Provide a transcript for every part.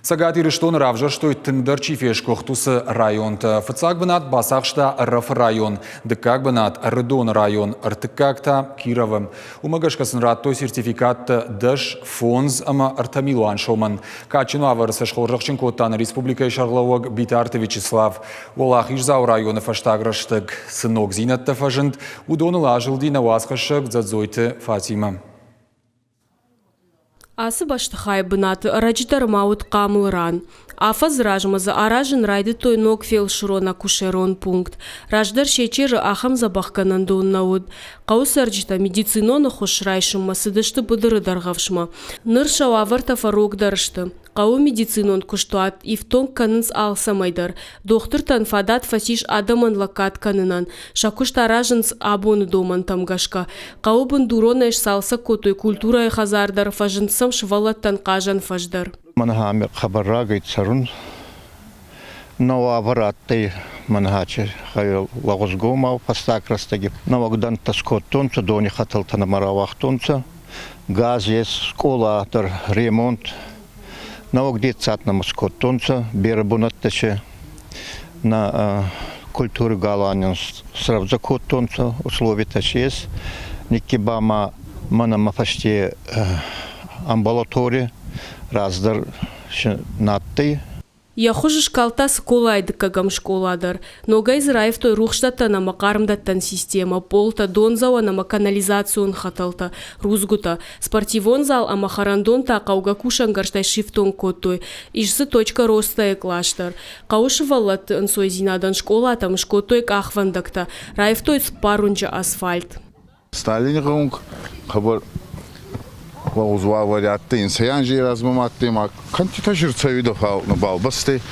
Сагат ириштон равжа, что тындыр чифеш кохтусы районта. Фацак бынат басахшта РФ район, дыкак бынат Рыдон район, РТКакта Кировым. Умагашкасын ратто сертификат дыш фонз ама Артамилуан шоман. Качину аварсаш хоржакчин коттан республика Шарлауаг Битарты Вячеслав. Волах Ижзау района фаштаграштык сынок зинатта фажент, удоны лажылдина васхашык задзойты Фатима. Асы баштыхай бынаты раджитар маут камылран. Афаз ражмазы аражын райды той ног фелшрон акушерон пункт. Раждар шечері ахам забахканан доуннауд. Қауыс арджита медициноны хошрайшым масыдышты бұдыры дарғавшма. Ныр шауаварта фарог дарышты. Қау медицинон куштуат, ифтон канынс алсамайдар. Доктор танфадат фасиш адаман лакат канынан. Шакушт аражынс абоны доман тамгашка. Қау бындурона еш салса котой культура хазардар фажынсам швалаттан кажан фаждар. Манахами хабаррагайт сарун. Новавараттай манахачи хай лагузгомав пастакрастаги. Новагдан таскоттонца дони хаталтана маравахтонца. Газ есть, школа, ремонт. Навагдит цатна маскоттонца, берабунаттаче на культуры галанин сравзакоттонца, условитаче есть. Никибама манамафаште амбулатория. Раздар натты. Я хожу шкалта сколайды кагам школадар. Нога израев той рухштата на макармдаттан система. Полта донзауа на канализацион хаталта. Рузгута. Спортивон зал ама харандон та кауга кушангарштай шифтон коттой. Ишсы точка роста эклаштар. Каушывалат нсой зинадан школа там шкоттой кахвандакта. Раев той спарунча асфальт. Сталин гонг хабар варианты инсаян же размаматты ма кантита жирцавидо фал на балбасты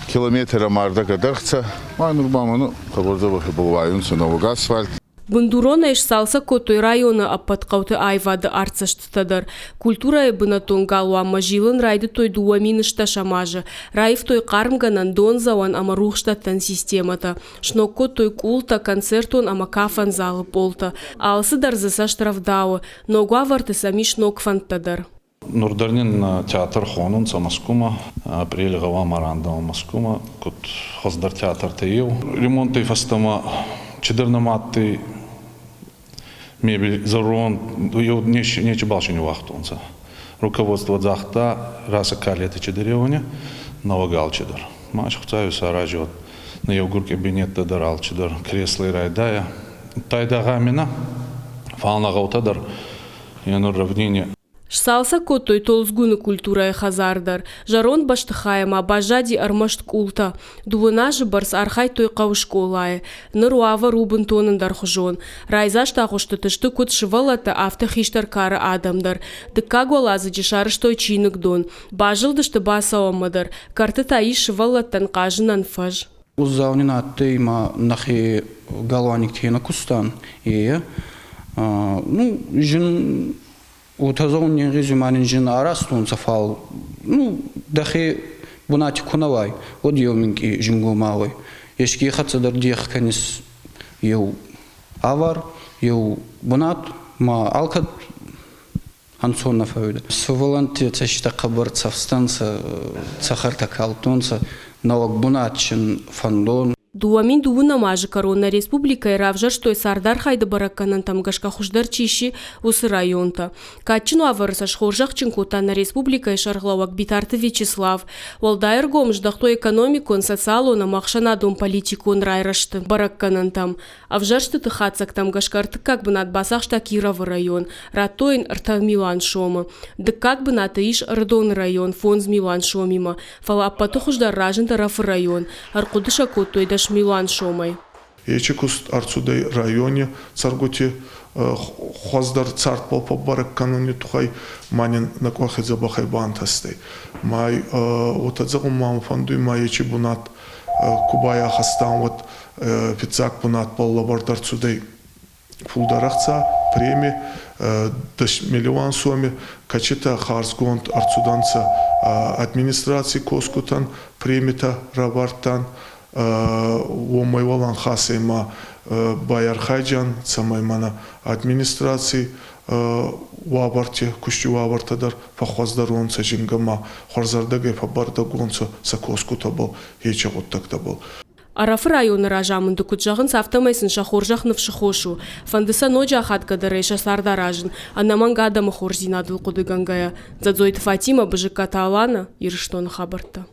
километра марда гадарца ма нурбаману хабарда бахыбылвайын сыновый асфальт. Бындурона еш салса котой района аппаткауты айвады арцаштыдыр. Культура ебынатон галуа мажилын райды той дуаминышта шамажы. Райв той кармганан донзауан ама рухштаттан системата. Шнокко той култа концертон ама кафан залы полта. Алсы дарзаса штрафдауы, но гуаварты сами шнокфантадар. Нурдарнин театр хонун самаскума, апрель гава марандама маскума, кот хоздар театр теев. Ремонты фастама чедернаматты мебель зарон, нече балшини вахтонца. Руководство захта раса калета чедеревоня, новогал чедер. Маш хцаю саражот на евгур кабинет тадар чедер, кресло и райдая. Тайдага мина, фална гаутадар, янур равнине. Шсалса котой толзгуны культура хазардар. Жарон баштыхайма бажади армашт култа. Дувынажы барс архай той каушколай. Ныруава рубын тонын дархужон. Райзаш тахушты тышты кут шывалата автохиштар кары адамдар. Дыккагуалазы жишарыш той чинык дон. Бажылдышты басауамадар. Карты таи шывалаттан кажынан фаж. Узаунин атты има нахи галуаник тена кустан. Жин утазон нерезуманин жин арастун зафал. Дахи бунати кунавай. Вот йоминки жингумавай. Ешки хацадар диях канис ел авар, ел бунат, ма алкат ансон нафауда. Суваланти цашта кабар цавстанца, цахарта калтонца, налог бунатчин фандон. Дуамин дуына мажы корона республика и равжар, что и сардар хайды баракканан тамгашка хуждар чиши усы районта. Катчину аварсаш хоржахчин котана республика и шарглауак Битарты Вячеслав. Волдайр гомж дахто экономикон социалона махшана дом политикон райрашты баракканан там. Авжаршты тыхацак тамгашкарты как бы над басахшта Кировый район. Ратоин Артамилуан шома. Да как бы над иш Рыдон район, фонз Милуан шомима. Фала аппату хуждар ражен тараф район. Аркудыша котой да Милуан шомай. Ечекуст арцудай районе царготи хоздар царт по бараккануни тухай манин наквахи забахай бантастай. Май вот отзагум мам фандуй май ечи бунат кубая хастан вот пиццак бунат поллабардар цудай фулдарахца премии даш миллион соми качета харсгонт арцуданца администрации коскутан премита рабартан Омайвалан хасейма Баяр Хайджан, самаймана администрации, вабарте кущи вабартадар фахваздар онца жингама хорзардага фабарда гонца сакоску табал ече готтак табал. Арафы районы ражамын дукуджағын сафтамайсын шахоржақ нывшыхошу. Фандыса ножа хатқадырайша сардаражын. Анаман гадамы хорзинадыл қуды гангая. Задзойты Фатима бжик каталана ирыштоны хабарта.